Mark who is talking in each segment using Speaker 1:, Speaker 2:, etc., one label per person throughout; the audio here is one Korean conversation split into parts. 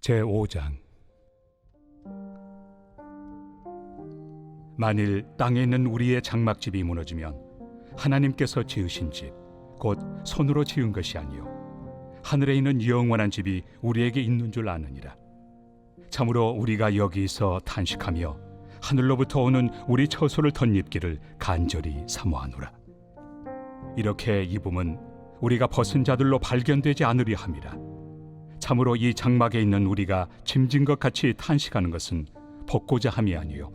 Speaker 1: 제5장. 만일 땅에 있는 우리의 장막집이 무너지면 하나님께서 지으신 집, 곧 손으로 지은 것이 아니요 하늘에 있는 영원한 집이 우리에게 있는 줄 아느니라. 참으로 우리가 여기서 탄식하며 하늘로부터 오는 우리 처소를 덧입기를 간절히 사모하노라. 이렇게 입음은 우리가 벗은 자들로 발견되지 않으려 함이라. 참으로 이 장막에 있는 우리가 짐진 것 같이 탄식하는 것은 벗고자 함이 아니요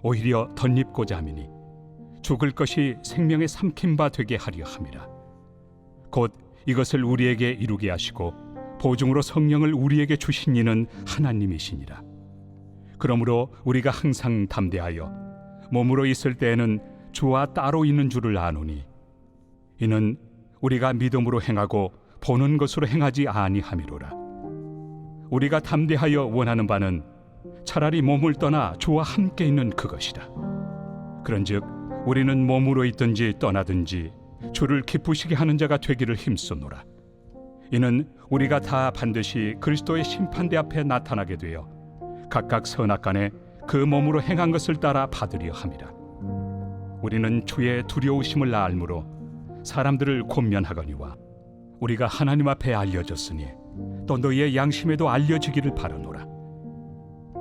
Speaker 1: 오히려 덧입고자 함이니 죽을 것이 생명의 삼킨 바 되게 하려 함이라. 곧 이것을 우리에게 이루게 하시고 보증으로 성령을 우리에게 주신 이는 하나님이시니라. 그러므로 우리가 항상 담대하여 몸으로 있을 때에는 주와 따로 있는 줄을 아노니 이는 우리가 믿음으로 행하고 보는 것으로 행하지 아니함이로라. 우리가 담대하여 원하는 바는 차라리 몸을 떠나 주와 함께 있는 그것이라. 그런즉 우리는 몸으로 있든지 떠나든지 주를 기쁘시게 하는 자가 되기를 힘쓰노라. 이는 우리가 다 반드시 그리스도의 심판대 앞에 나타나게 되어 각각 선악간에 그 몸으로 행한 것을 따라 받으려 함이라. 우리는 주의 두려우심을 알므로 사람들을 권면하거니와 우리가 하나님 앞에 알려졌으니 또 너희의 양심에도 알려지기를 바라노라.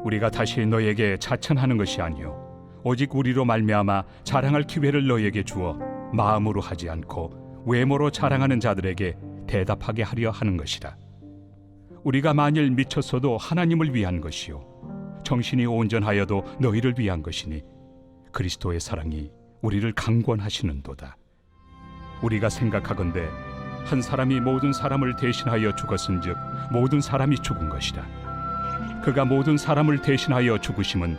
Speaker 1: 우리가 다시 너희에게 자천하는 것이 아니요 오직 우리로 말미암아 자랑할 기회를 너희에게 주어 마음으로 하지 않고 외모로 자랑하는 자들에게 대답하게 하려 하는 것이라. 우리가 만일 미쳤어도 하나님을 위한 것이요 정신이 온전하여도 너희를 위한 것이니 그리스도의 사랑이 우리를 강권하시는도다. 우리가 생각하건대 한 사람이 모든 사람을 대신하여 죽었은즉 모든 사람이 죽은 것이라. 그가 모든 사람을 대신하여 죽으심은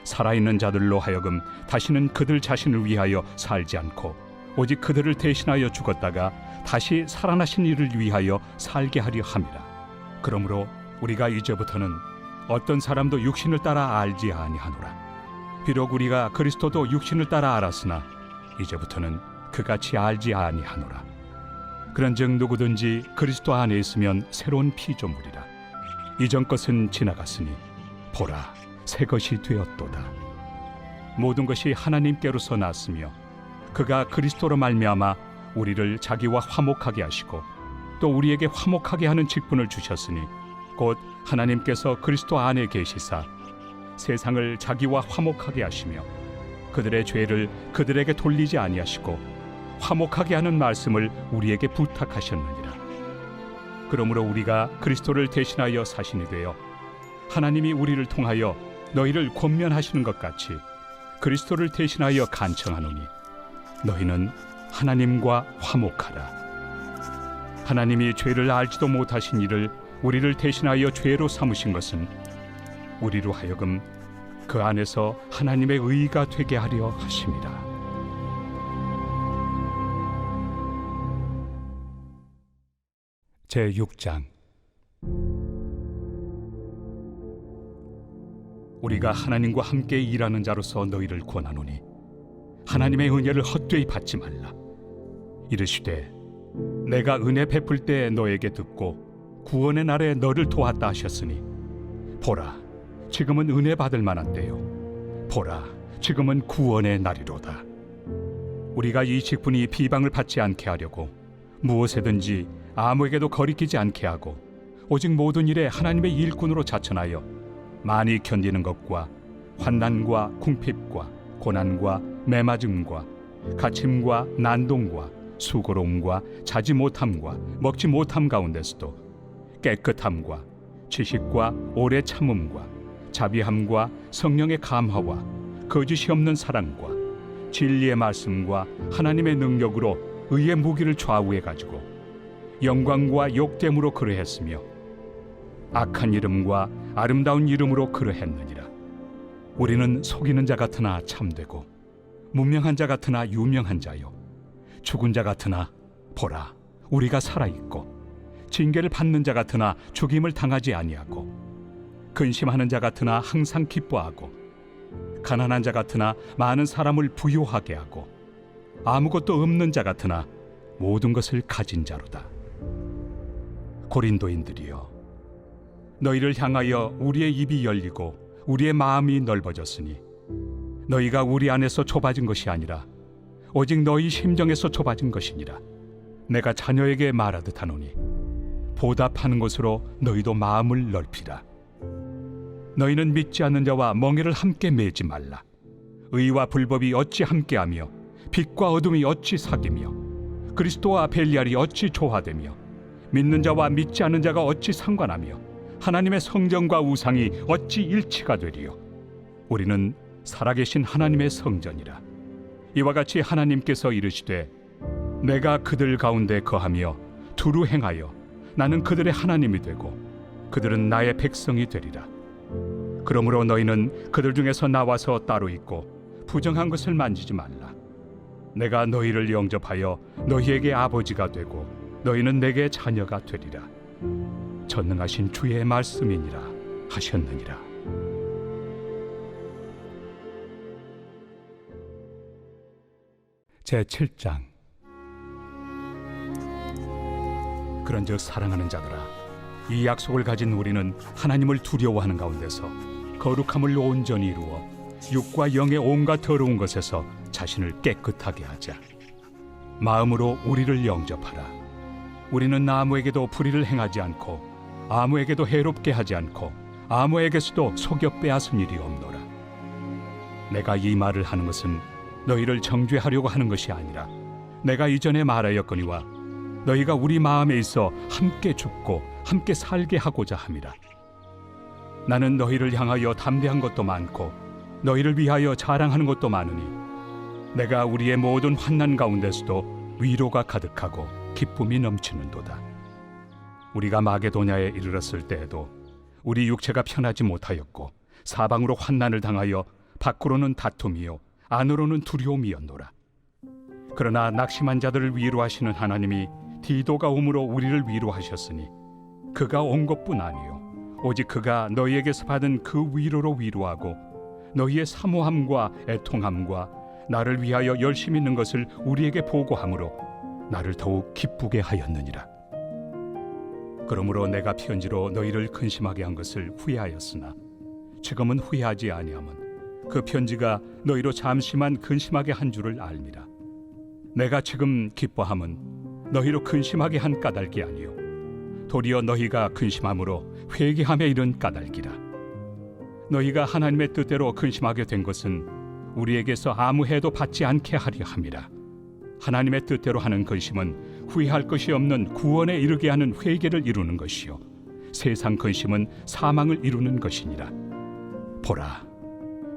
Speaker 1: 살아있는 자들로 하여금 다시는 그들 자신을 위하여 살지 않고 오직 그들을 대신하여 죽었다가 다시 살아나신 이를 위하여 살게 하려 함이라. 그러므로 우리가 이제부터는 어떤 사람도 육신을 따라 알지 아니하노라. 비록 우리가 그리스도도 육신을 따라 알았으나 이제부터는 그같이 알지 아니하노라. 그런즉 누구든지 그리스도 안에 있으면 새로운 피조물이라. 이전 것은 지나갔으니 보라 새 것이 되었도다. 모든 것이 하나님께로서 났으며 그가 그리스도로 말미암아 우리를 자기와 화목하게 하시고 또 우리에게 화목하게 하는 직분을 주셨으니 곧 하나님께서 그리스도 안에 계시사 세상을 자기와 화목하게 하시며 그들의 죄를 그들에게 돌리지 아니하시고 화목하게 하는 말씀을 우리에게 부탁하셨느니라. 그러므로 우리가 그리스도를 대신하여 사신이 되어 하나님이 우리를 통하여 너희를 권면하시는 것 같이 그리스도를 대신하여 간청하노니 너희는 하나님과 화목하라. 하나님이 죄를 알지도 못하신 이를 우리를 대신하여 죄로 삼으신 것은 우리로 하여금 그 안에서 하나님의 의가 되게 하려 하심이라. 제6장. 우리가 하나님과 함께 일하는 자로서 너희를 권하노니 하나님의 은혜를 헛되이 받지 말라. 이르시되 내가 은혜 베풀 때 너에게 듣고 구원의 날에 너를 도왔다 하셨으니 보라 지금은 은혜 받을 만한 때요 보라 지금은 구원의 날이로다. 우리가 이 직분이 비방을 받지 않게 하려고 무엇에든지 아무에게도 거리끼지 않게 하고 오직 모든 일에 하나님의 일꾼으로 자천하여 많이 견디는 것과 환난과 궁핍과 고난과 매맞음과 갇힘과 난동과 수고로움과 자지 못함과 먹지 못함 가운데서도 깨끗함과 지식과 오래 참음과 자비함과 성령의 감화와 거짓이 없는 사랑과 진리의 말씀과 하나님의 능력으로 의의 무기를 좌우해 가지고 영광과 욕됨으로 그러했으며 악한 이름과 아름다운 이름으로 그러했느니라. 우리는 속이는 자 같으나 참되고 무명한 자 같으나 유명한 자요 죽은 자 같으나 보라 우리가 살아있고 징계를 받는 자 같으나 죽임을 당하지 아니하고 근심하는 자 같으나 항상 기뻐하고 가난한 자 같으나 많은 사람을 부요하게 하고 아무것도 없는 자 같으나 모든 것을 가진 자로다. 고린도인들이여 너희를 향하여 우리의 입이 열리고 우리의 마음이 넓어졌으니 너희가 우리 안에서 좁아진 것이 아니라 오직 너희 심정에서 좁아진 것이니라. 내가 자녀에게 말하듯 하노니 보답하는 것으로 너희도 마음을 넓히라. 너희는 믿지 않는 자와 멍에를 함께 매지 말라. 의와 불법이 어찌 함께하며 빛과 어둠이 어찌 사귀며 그리스도와 벨리알이 어찌 조화되며 믿는 자와 믿지 않는 자가 어찌 상관하며 하나님의 성전과 우상이 어찌 일치가 되리요. 우리는 살아계신 하나님의 성전이라. 이와 같이 하나님께서 이르시되 내가 그들 가운데 거하며 두루 행하여 나는 그들의 하나님이 되고 그들은 나의 백성이 되리라. 그러므로 너희는 그들 중에서 나와서 따로 있고 부정한 것을 만지지 말라. 내가 너희를 영접하여 너희에게 아버지가 되고 너희는 내게 자녀가 되리라. 전능하신 주의 말씀이니라 하셨느니라. 제7장. 그런즉 사랑하는 자들아, 이 약속을 가진 우리는 하나님을 두려워하는 가운데서 거룩함을 온전히 이루어 육과 영의 온갖 더러운 것에서 자신을 깨끗하게 하자. 마음으로 우리를 영접하라. 우리는 아무에게도 불의를 행하지 않고 아무에게도 해롭게 하지 않고 아무에게서도 속여 빼앗은 일이 없노라. 내가 이 말을 하는 것은 너희를 정죄하려고 하는 것이 아니라 내가 이전에 말하였거니와 너희가 우리 마음에 있어 함께 죽고 함께 살게 하고자 함이라. 나는 너희를 향하여 담대한 것도 많고 너희를 위하여 자랑하는 것도 많으니 내가 우리의 모든 환난 가운데서도 위로가 가득하고 기쁨이 넘치는도다. 우리가 마게도냐에 이르렀을 때에도 우리 육체가 편하지 못하였고 사방으로 환난을 당하여 밖으로는 다툼이요 안으로는 두려움이었노라. 그러나 낙심한 자들을 위로하시는 하나님이 디도가 옴으로 우리를 위로하셨으니 그가 온 것뿐 아니요 오직 그가 너희에게서 받은 그 위로로 위로하고 너희의 사모함과 애통함과 나를 위하여 열심히 있는 것을 우리에게 보고함으로 나를 더욱 기쁘게 하였느니라. 그러므로 내가 편지로 너희를 근심하게 한 것을 후회하였으나 지금은 후회하지 아니함은 그 편지가 너희로 잠시만 근심하게 한 줄을 알미라. 내가 지금 기뻐함은 너희로 근심하게 한 까닭이 아니요 도리어 너희가 근심함으로 회개함에 이른 까닭이라. 너희가 하나님의 뜻대로 근심하게 된 것은 우리에게서 아무 해도 받지 않게 하려 함이라. 하나님의 뜻대로 하는 근심은 후회할 것이 없는 구원에 이르게 하는 회개를 이루는 것이요 세상 근심은 사망을 이루는 것이니라. 보라,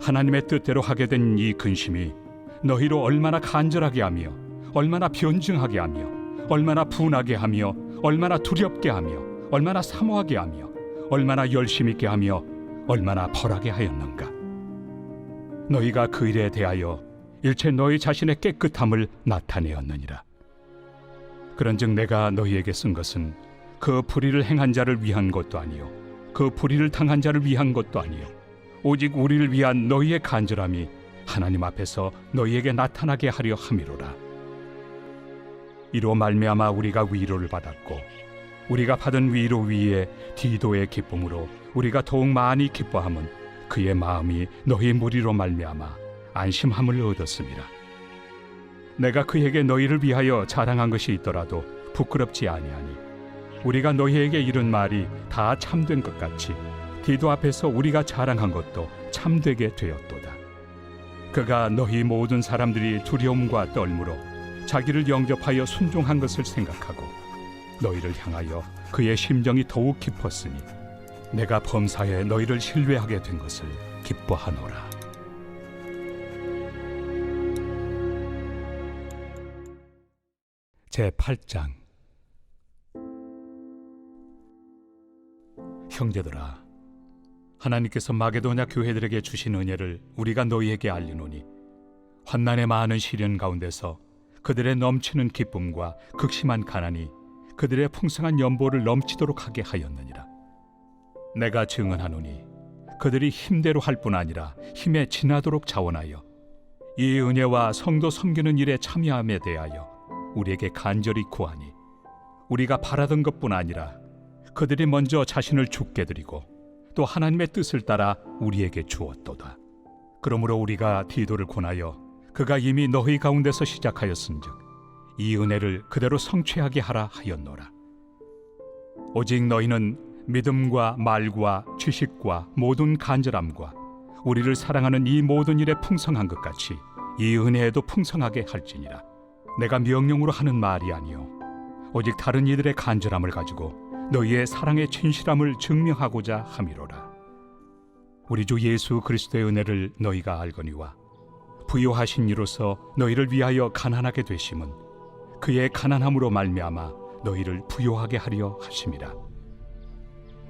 Speaker 1: 하나님의 뜻대로 하게 된 이 근심이 너희로 얼마나 간절하게 하며 얼마나 변증하게 하며 얼마나 분하게 하며 얼마나 두렵게 하며 얼마나 사모하게 하며 얼마나 열심 있게 하며 얼마나 벌하게 하였는가. 너희가 그 일에 대하여 일체 너희 자신의 깨끗함을 나타내었느니라. 그런즉 내가 너희에게 쓴 것은 그 불의를 행한 자를 위한 것도 아니요 그 불의를 당한 자를 위한 것도 아니요 오직 우리를 위한 너희의 간절함이 하나님 앞에서 너희에게 나타나게 하려 함이로라. 이로 말미암아 우리가 위로를 받았고 우리가 받은 위로 위에 디도의 기쁨으로 우리가 더욱 많이 기뻐함은 그의 마음이 너희 무리로 말미암아 안심함을 얻었음이라. 내가 그에게 너희를 위하여 자랑한 것이 있더라도 부끄럽지 아니하니 우리가 너희에게 이른 말이 다 참된 것 같이 디도 앞에서 우리가 자랑한 것도 참되게 되었도다. 그가 너희 모든 사람들이 두려움과 떨므로 자기를 영접하여 순종한 것을 생각하고 너희를 향하여 그의 심정이 더욱 깊었으니 내가 범사에 너희를 신뢰하게 된 것을 기뻐하노라. 제8장. 형제들아, 하나님께서 마게도냐 교회들에게 주신 은혜를 우리가 너희에게 알리노니 환난의 많은 시련 가운데서 그들의 넘치는 기쁨과 극심한 가난이 그들의 풍성한 연보를 넘치도록 하게 하였느니라. 내가 증언하노니 그들이 힘대로 할 뿐 아니라 힘에 지나도록 자원하여 이 은혜와 성도 섬기는 일에 참여함에 대하여 우리에게 간절히 구하니 우리가 바라던 것뿐 아니라 그들이 먼저 자신을 죽게 드리고 또 하나님의 뜻을 따라 우리에게 주었도다. 그러므로 우리가 디도를 권하여 그가 이미 너희 가운데서 시작하였은즉 이 은혜를 그대로 성취하게 하라 하였노라. 오직 너희는 믿음과 말과 지식과 모든 간절함과 우리를 사랑하는 이 모든 일에 풍성한 것 같이 이 은혜에도 풍성하게 할지니라. 내가 명령으로 하는 말이 아니요 오직 다른 이들의 간절함을 가지고 너희의 사랑의 진실함을 증명하고자 함이로라. 우리 주 예수 그리스도의 은혜를 너희가 알거니와 부요하신 이로서 너희를 위하여 가난하게 되심은 그의 가난함으로 말미암아 너희를 부요하게 하려 하심이라.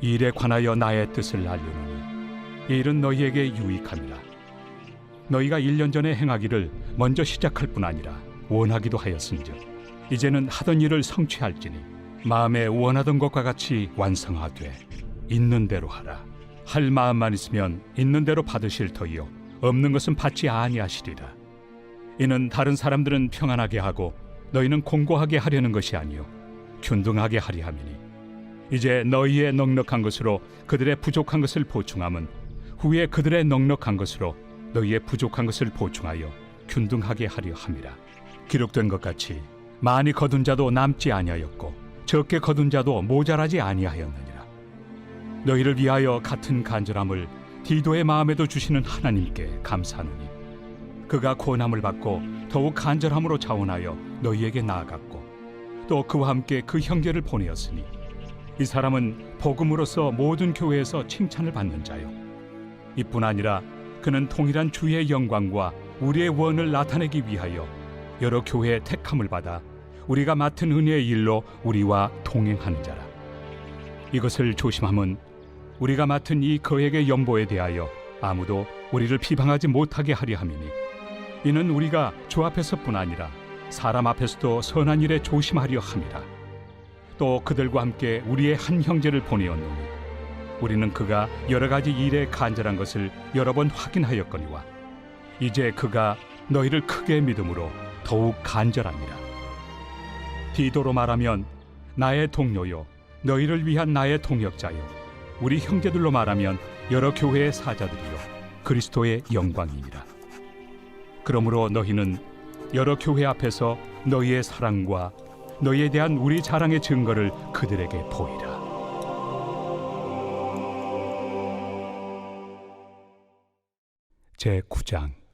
Speaker 1: 이 일에 관하여 나의 뜻을 알려노니 이 일은 너희에게 유익함이라. 너희가 1년 전에 행하기를 먼저 시작할 뿐 아니라 원하기도 하였은즉 이제는 하던 일을 성취할지니 마음에 원하던 것과 같이 완성하되 있는 대로 하라. 할 마음만 있으면 있는 대로 받으실 터이요 없는 것은 받지 아니하시리라. 이는 다른 사람들은 평안하게 하고 너희는 공고하게 하려는 것이 아니요 균등하게 하리 함이니 이제 너희의 넉넉한 것으로 그들의 부족한 것을 보충함은 후에 그들의 넉넉한 것으로 너희의 부족한 것을 보충하여 균등하게 하려 함이라. 기록된 것 같이 많이 거둔 자도 남지 아니하였고 적게 거둔 자도 모자라지 아니하였느니라. 너희를 위하여 같은 간절함을 디도의 마음에도 주시는 하나님께 감사하노니 그가 고난을 받고 더욱 간절함으로 자원하여 너희에게 나아갔고 또 그와 함께 그 형제를 보내었으니 이 사람은 복음으로서 모든 교회에서 칭찬을 받는 자요 이뿐 아니라 그는 통일한 주의 영광과 우리의 원을 나타내기 위하여 여러 교회의 택함을 받아 우리가 맡은 은혜의 일로 우리와 동행하는 자라. 이것을 조심함은 우리가 맡은 이 거액의 연보에 대하여 아무도 우리를 비방하지 못하게 하려 함이니 이는 우리가 주 앞에서뿐 아니라 사람 앞에서도 선한 일에 조심하려 함이라. 또 그들과 함께 우리의 한 형제를 보내었노니 우리는 그가 여러 가지 일에 간절한 것을 여러 번 확인하였거니와 이제 그가 너희를 크게 믿음으로 더욱 간절합니다. 디도로 말하면 나의 동료요 너희를 위한 나의 동역자요 우리 형제들로 말하면 여러 교회의 사자들이요 그리스도의 영광이니라. 그러므로 너희는 여러 교회 앞에서 너희의 사랑과 너희에 대한 우리 자랑의 증거를 그들에게 보이라. 제9장.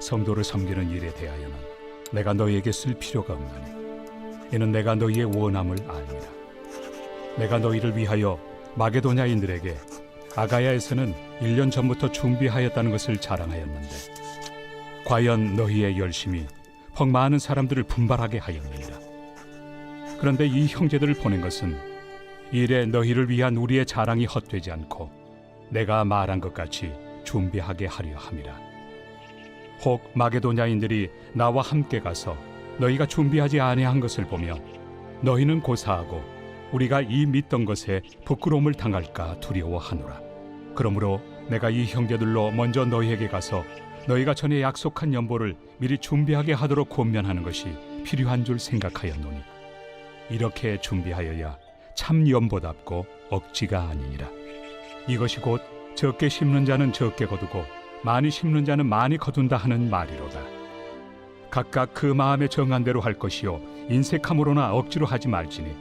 Speaker 1: 성도를 섬기는 일에 대하여는 내가 너희에게 쓸 필요가 없나니 이는 내가 너희의 원함을 아니라. 내가 너희를 위하여 마게도냐인들에게 아가야에서는 1년 전부터 준비하였다는 것을 자랑하였는데 과연 너희의 열심이 퍽 많은 사람들을 분발하게 하였느니라. 그런데 이 형제들을 보낸 것은 이 일에 너희를 위한 우리의 자랑이 헛되지 않고 내가 말한 것 같이 준비하게 하려 함이라. 혹 마게도냐인들이 나와 함께 가서 너희가 준비하지 아니한 것을 보며 너희는 고사하고 우리가 이 믿던 것에 부끄러움을 당할까 두려워하노라. 그러므로 내가 이 형제들로 먼저 너희에게 가서 너희가 전에 약속한 연보를 미리 준비하게 하도록 권면하는 것이 필요한 줄 생각하였노니 이렇게 준비하여야 참 연보답고 억지가 아니니라. 이것이 곧 적게 심는 자는 적게 거두고 많이 심는 자는 많이 거둔다 하는 말이로다. 각각 그 마음에 정한 대로 할 것이요 인색함으로나 억지로 하지 말지니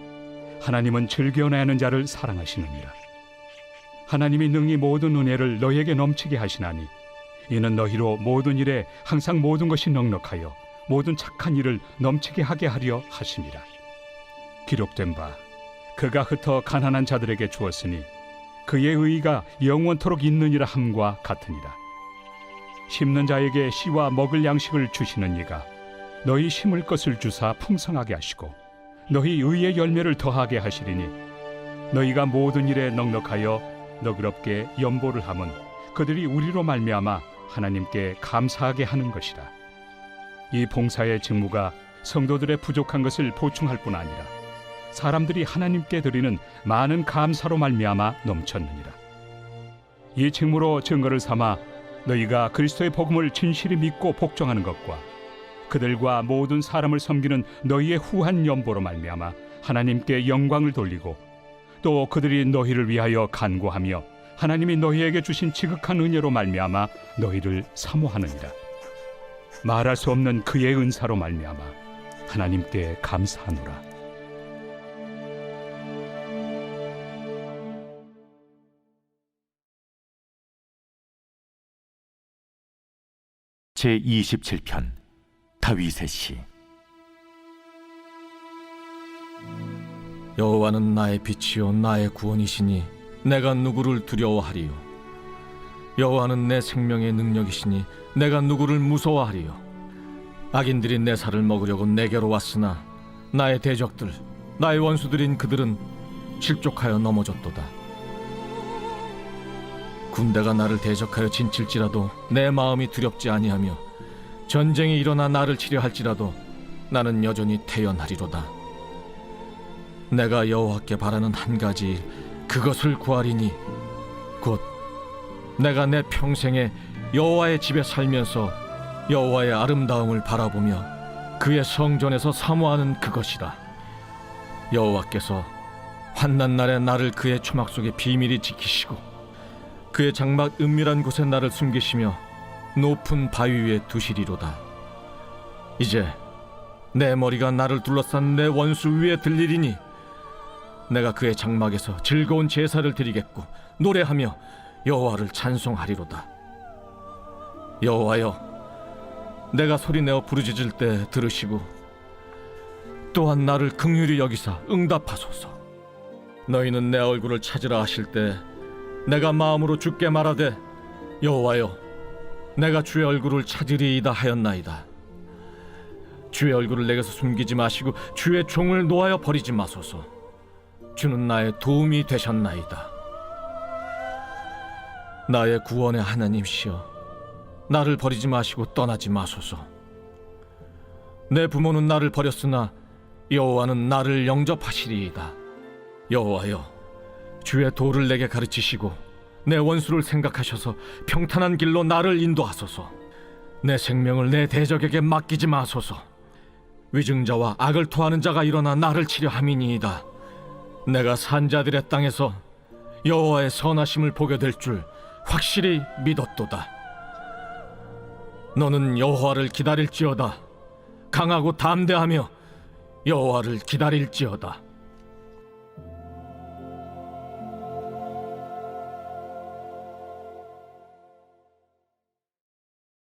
Speaker 1: 하나님은 즐겨내는 자를 사랑하시느니라. 하나님이 능히 모든 은혜를 너희에게 넘치게 하시나니 이는 너희로 모든 일에 항상 모든 것이 넉넉하여 모든 착한 일을 넘치게 하게 하려 하심이라. 기록된 바 그가 흩어 가난한 자들에게 주었으니 그의 의의가 영원토록 있느니라 함과 같으니라. 심는 자에게 씨와 먹을 양식을 주시는 이가 너희 심을 것을 주사 풍성하게 하시고 너희 의의 열매를 더하게 하시리니 너희가 모든 일에 넉넉하여 너그럽게 연보를 함은 그들이 우리로 말미암아 하나님께 감사하게 하는 것이라. 이 봉사의 직무가 성도들의 부족한 것을 보충할 뿐 아니라 사람들이 하나님께 드리는 많은 감사로 말미암아 넘쳤느니라. 이 직무로 증거를 삼아 너희가 그리스도의 복음을 진실히 믿고 복종하는 것과 그들과 모든 사람을 섬기는 너희의 후한 연보로 말미암아 하나님께 영광을 돌리고 또 그들이 너희를 위하여 간구하며 하나님이 너희에게 주신 지극한 은혜로 말미암아 너희를 사모하느니라. 말할 수 없는 그의 은사로 말미암아 하나님께 감사하노라.
Speaker 2: 제27편 다윗의 시.
Speaker 3: 여호와는 나의 빛이요 나의 구원이시니 내가 누구를 두려워하리요. 여호와는 내 생명의 능력이시니 내가 누구를 무서워하리요. 악인들이 내 살을 먹으려고 내게로 왔으나 나의 대적들 나의 원수들인 그들은 실족하여 넘어졌도다. 군대가 나를 대적하여 진칠지라도 내 마음이 두렵지 아니하며 전쟁이 일어나 나를 치려 할지라도 나는 여전히 태연하리로다. 내가 여호와께 바라는 한 가지 일, 그것을 구하리니 곧 내가 내 평생에 여호와의 집에 살면서 여호와의 아름다움을 바라보며 그의 성전에서 사모하는 그것이라. 여호와께서 환난 날에 나를 그의 초막 속에 비밀히 지키시고 그의 장막 은밀한 곳에 나를 숨기시며 높은 바위 위에 두시리로다. 이제 내 머리가 나를 둘러싼 내 원수 위에 들리리니 내가 그의 장막에서 즐거운 제사를 드리겠고 노래하며 여호와를 찬송하리로다. 여호와여, 내가 소리내어 부르짖을 때 들으시고 또한 나를 긍휼히 여기사 응답하소서. 너희는 내 얼굴을 찾으라 하실 때 내가 마음으로 주께 말하되 여호와여, 내가 주의 얼굴을 찾으리이다 하였나이다. 주의 얼굴을 내게서 숨기지 마시고 주의 종을 놓아여 버리지 마소서. 주는 나의 도움이 되셨나이다. 나의 구원의 하나님시여, 나를 버리지 마시고 떠나지 마소서. 내 부모는 나를 버렸으나 여호와는 나를 영접하시리이다. 여호와여, 주의 도를 내게 가르치시고 내 원수를 생각하셔서 평탄한 길로 나를 인도하소서. 내 생명을 내 대적에게 맡기지 마소서. 위증자와 악을 토하는 자가 일어나 나를 치려 함이니이다. 내가 산자들의 땅에서 여호와의 선하심을 보게 될 줄 확실히 믿었도다. 너는 여호와를 기다릴지어다. 강하고 담대하며 여호와를 기다릴지어다.